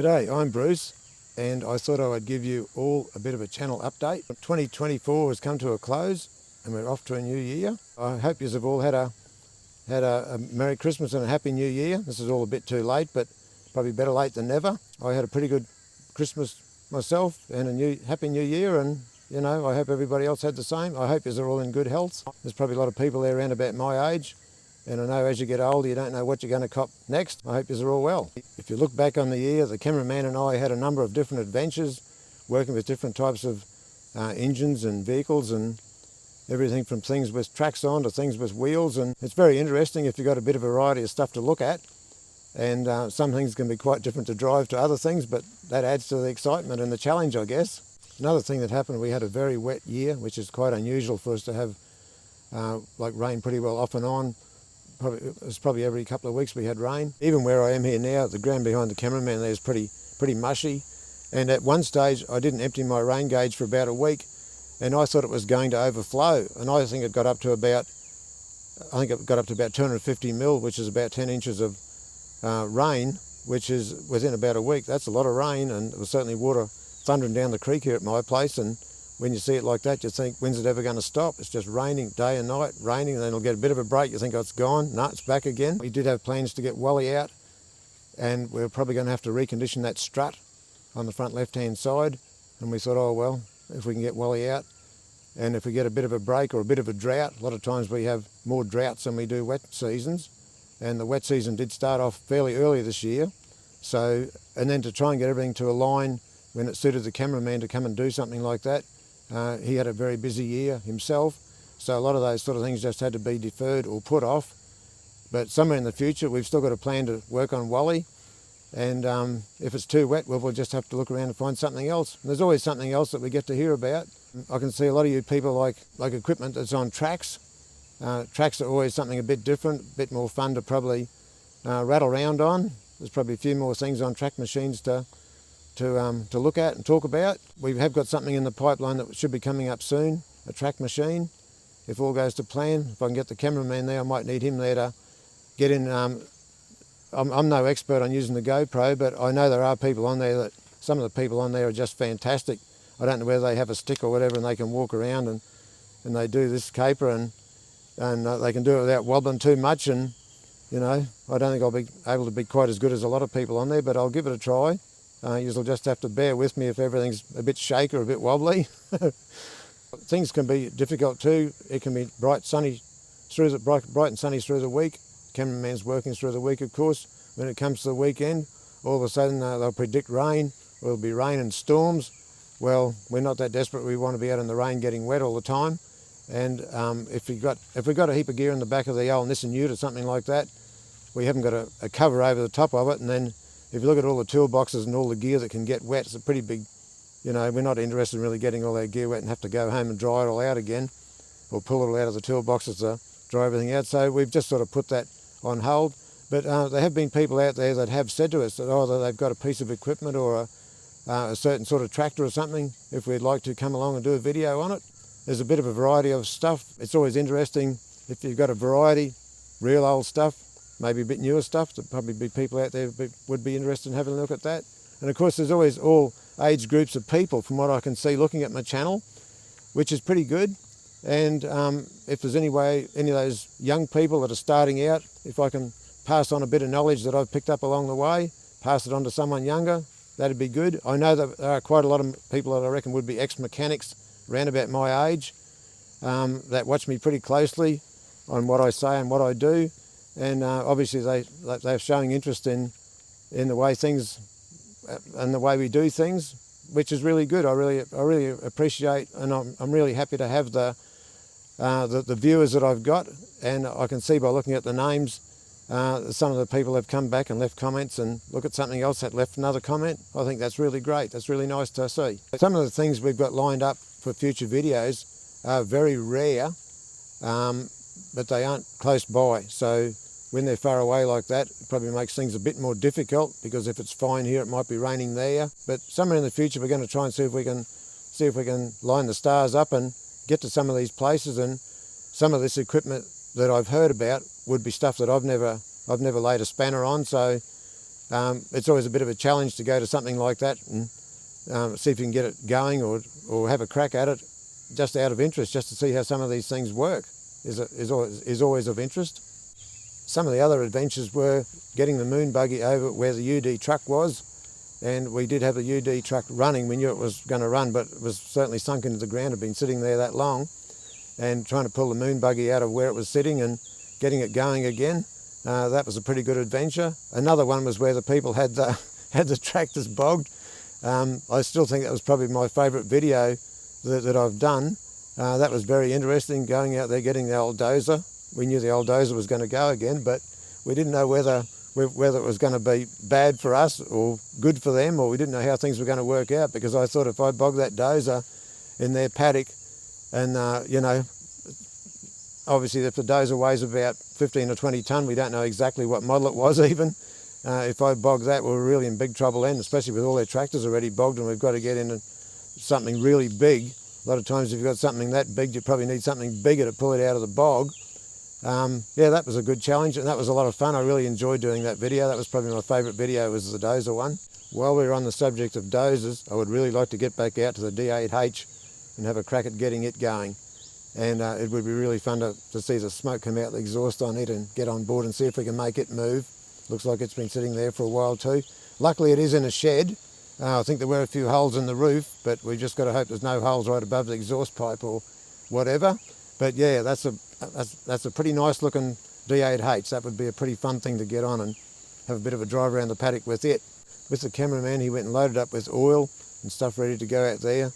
G'day, I'm Bruce, and I thought I would give you all a bit of a channel update. 2024 has come to a close and we're off to a new year. I hope you have all had a Merry Christmas and a Happy New Year. This is all a bit too late, but probably better late than never. I had a pretty good Christmas myself and a Happy New Year, and I hope everybody else had the same. I hope you're all in good health. There's probably a lot of people there around about my age, and I know as you get older you don't know what you're going to cop next. I hope you're all well. If you look back on the year, the cameraman and I had a number of different adventures working with different types of engines and vehicles, and everything from things with tracks on to things with wheels. And it's very interesting if you've got a bit of a variety of stuff to look at, and some things can be quite different to drive to other things, but that adds to the excitement and the challenge, I guess. Another thing that happened, we had a very wet year, which is quite unusual for us to have like rain pretty well off and on. It's probably every couple of weeks we had rain. Even where I am here now, the ground behind the cameraman there is pretty mushy. And at one stage I didn't empty my rain gauge for about a week, and I thought it was going to overflow. And I think it got up to about 250 mil, which is about 10 inches of rain, which is within about a week. That's a lot of rain, and it was certainly water thundering down the creek here at my place. And when you see it like that, you think, when's it ever going to stop? It's just raining day and night, raining, and then it'll get a bit of a break. You think, oh, it's gone. No, it's back again. We did have plans to get Wally out, and we're probably going to have to recondition that strut on the front left-hand side. And we thought, oh, well, if we can get Wally out, and if we get a bit of a break or a bit of a drought, a lot of times we have more droughts than we do wet seasons. And the wet season did start off fairly early this year. So, and then to try and get everything to align when it suited the cameraman to come and do something like that, he had a very busy year himself, so a lot of those sort of things just had to be deferred or put off. But somewhere in the future we've still got a plan to work on Wally, and if it's too wet, we'll just have to look around and find something else. And there's always something else that we get to hear about. I can see a lot of you people like equipment that's on tracks. Tracks are always something a bit different, a bit more fun to probably rattle around on. There's probably a few more things on track machines to look at and talk about. We have got something in the pipeline that should be coming up soon, a track machine. If all goes to plan, if I can get the cameraman there, I might need him there to get in. I'm no expert on using the GoPro, but I know there are people on there that, some of the people on there are just fantastic. I don't know whether they have a stick or whatever and they can walk around and they do this caper and they can do it without wobbling too much, and I don't think I'll be able to be quite as good as a lot of people on there, but I'll give it a try. You'll just have to bear with me if everything's a bit shaky or a bit wobbly. Things can be difficult too. It can be bright and sunny through the week. Cameraman's working through the week, of course. When it comes to the weekend, all of a sudden they'll predict rain, or it'll be rain and storms. Well, we're not that desperate. We want to be out in the rain getting wet all the time. And if we've got a heap of gear in the back of the old Nissan Ute or something like that, we haven't got a cover over the top of it, and then if you look at all the toolboxes and all the gear that can get wet, it's a pretty big, we're not interested in really getting all our gear wet and have to go home and dry it all out again, or pull it all out of the toolboxes to dry everything out. So we've just sort of put that on hold. But there have been people out there that have said to us that either they've got a piece of equipment or a certain sort of tractor or something, if we'd like to come along and do a video on it. There's a bit of a variety of stuff. It's always interesting if you've got a variety, real old stuff, maybe a bit newer stuff. There'd probably be people out there who would be interested in having a look at that. And of course there's always all age groups of people from what I can see looking at my channel, which is pretty good. And if there's any of those young people that are starting out, if I can pass on a bit of knowledge that I've picked up along the way, pass it on to someone younger, that'd be good. I know that there are quite a lot of people that I reckon would be ex-mechanics around about my age that watch me pretty closely on what I say and what I do. And obviously they're showing interest in the way things and the way we do things, which is really good. I really appreciate, and I'm really happy to have the viewers that I've got. And I can see by looking at the names, some of the people have come back and left comments, and look at something else that left another comment. I think that's really great. That's really nice to see. Some of the things we've got lined up for future videos are very rare, but they aren't close by. So when they're far away like that, it probably makes things a bit more difficult, because if it's fine here, it might be raining there. But somewhere in the future, we're going to try and see if we can line the stars up and get to some of these places. And some of this equipment that I've heard about would be stuff that I've never laid a spanner on. So it's always a bit of a challenge to go to something like that and see if you can get it going or have a crack at it just out of interest, just to see how some of these things work is always of interest. Some of the other adventures were getting the moon buggy over where the UD truck was, and we did have the UD truck running. We knew it was going to run, but it was certainly sunk into the ground, had been sitting there that long, and trying to pull the moon buggy out of where it was sitting and getting it going again. That was a pretty good adventure. Another one was where the people had the tractors bogged. I still think that was probably my favourite video that I've done. That was very interesting, going out there getting the old dozer. We knew the old dozer was going to go again, but we didn't know whether it was going to be bad for us or good for them, or we didn't know how things were going to work out, because I thought if I bogged that dozer in their paddock, and obviously if the dozer weighs about 15 or 20 tonne, we don't know exactly what model it was even. If I bogged that, we're really in big trouble then, especially with all their tractors already bogged, and we've got to get into something really big. A lot of times if you've got something that big, you probably need something bigger to pull it out of the bog. Yeah, that was a good challenge, and that was a lot of fun. I really enjoyed doing that video. That was probably my favourite video, was the dozer one. While we're on the subject of dozers, I would really like to get back out to the D8H and have a crack at getting it going. And it would be really fun to see the smoke come out the exhaust on it and get on board and see if we can make it move. Looks like it's been sitting there for a while too. Luckily it is in a shed. I think there were a few holes in the roof, but we just got to hope there's no holes right above the exhaust pipe or whatever. But yeah, that's a pretty nice looking D8H. That would be a pretty fun thing to get on and have a bit of a drive around the paddock with it. With the cameraman, he went and loaded up with oil and stuff ready to go out there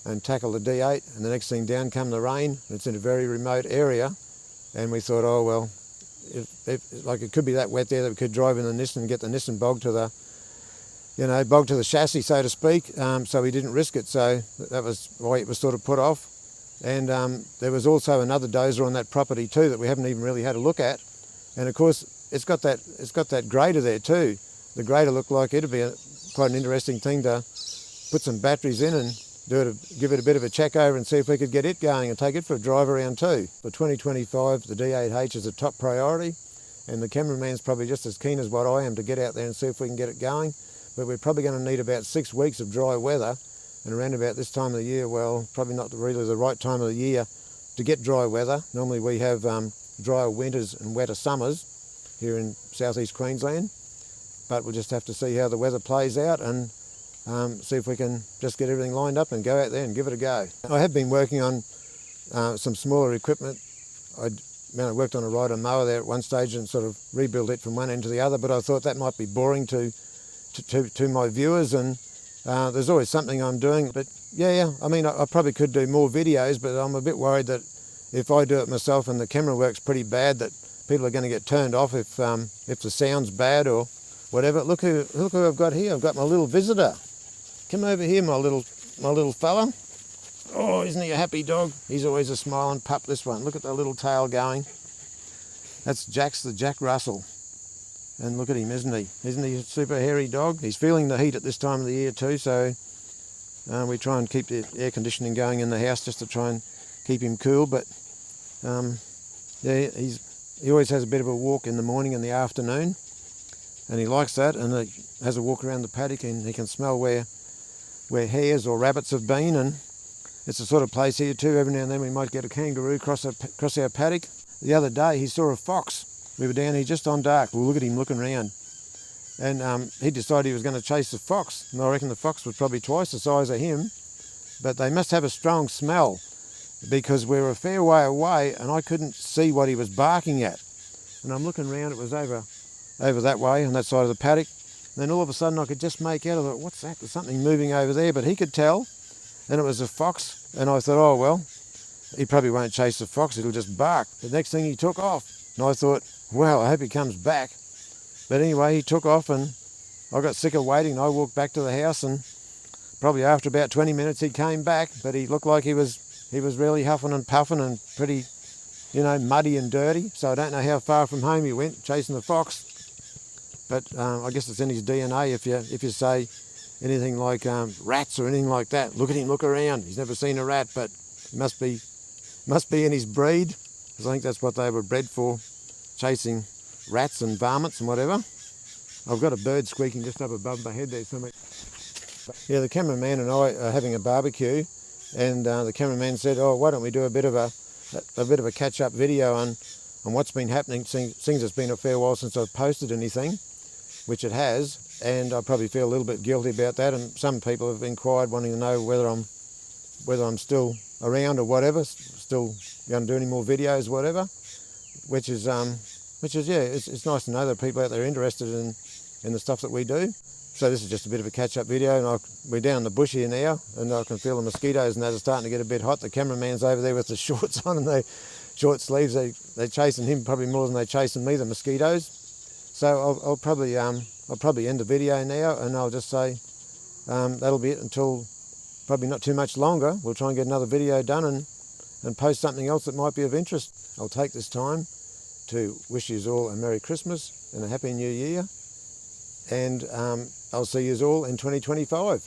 and tackle the D8, and the next thing, down come the rain. It's in a very remote area, and we thought, oh well, like it could be that wet there that we could drive in the Nissan and get the Nissan bogged to the chassis, so to speak. So we didn't risk it. So that was why it was sort of put off. And there was also another dozer on that property too that we haven't even really had a look at. And of course, it's got that grader there too. The grader looked like it'd be quite an interesting thing to put some batteries in and give it a bit of a check over and see if we could get it going and take it for a drive around too. For 2025, the D8H is a top priority, and the cameraman's probably just as keen as what I am to get out there and see if we can get it going. But we're probably going to need about 6 weeks of dry weather, and around about this time of the year, well, probably not really the right time of the year to get dry weather. Normally we have drier winters and wetter summers here in southeast Queensland, but we'll just have to see how the weather plays out and see if we can just get everything lined up and go out there and give it a go. I have been working on some smaller equipment. I worked on a rider mower there at one stage and sort of rebuilt it from one end to the other, but I thought that might be boring to my viewers, and there's always something I'm doing. But yeah, I mean, I probably could do more videos, but I'm a bit worried that if I do it myself and the camera works pretty bad, that people are going to get turned off if the sound's bad or whatever. Look who I've got here. I've got my little visitor. Come over here, my little fella. Oh, isn't he a happy dog? He's always a smiling pup, this one. Look at that little tail going. That's the Jack Russell. And look at him, isn't he? Isn't he a super hairy dog? He's feeling the heat at this time of the year too, so we try and keep the air conditioning going in the house just to try and keep him cool. But yeah, he always has a bit of a walk in the morning and the afternoon, and he likes that, and he has a walk around the paddock, and he can smell where hares or rabbits have been, and it's the sort of place here too. Every now and then we might get a kangaroo cross our paddock. The other day he saw a fox. We were down here just on dark. We'll look at him looking around, and he decided he was going to chase the fox. And I reckon the fox was probably twice the size of him, but they must have a strong smell, because we were a fair way away and I couldn't see what he was barking at. And I'm looking around, it was over that way on that side of the paddock. And then all of a sudden I could just make out, I thought, what's that? There's something moving over there, but he could tell, and it was a fox. And I thought, oh well, he probably won't chase the fox, it'll just bark. The next thing he took off, and I thought, well, I hope he comes back. But anyway, he took off, and I got sick of waiting, and I walked back to the house, and probably after about 20 minutes he came back, but he looked like he was really huffing and puffing and pretty, muddy and dirty. So I don't know how far from home he went chasing the fox. But I guess it's in his DNA. If you say anything like rats or anything like that, look at him, look around. He's never seen a rat, but it must be in his breed, because I think that's what they were bred for, chasing rats and varmints and whatever. I've got a bird squeaking just up above my head there. Yeah, the cameraman and I are having a barbecue, and the cameraman said, "Oh, why don't we do a bit of a catch-up video on what's been happening? Since it's been a fair while since I've posted anything," which it has, and I probably feel a little bit guilty about that. And some people have inquired, wanting to know whether I'm still around or whatever, still going to do any more videos, whatever. Which is yeah, it's nice to know that people out there are interested in the stuff that we do. So this is just a bit of a catch-up video, and we're down in the bush here now, and I can feel the mosquitoes and that are starting to get a bit hot. The cameraman's over there with the shorts on and the short sleeves. They're chasing him probably more than they're chasing me, the mosquitoes. So I'll probably end the video now, and I'll just say that'll be it until probably not too much longer. We'll try and get another video done and post something else that might be of interest. I'll take this time to wish you all a Merry Christmas and a Happy New Year, and I'll see you all in 2025.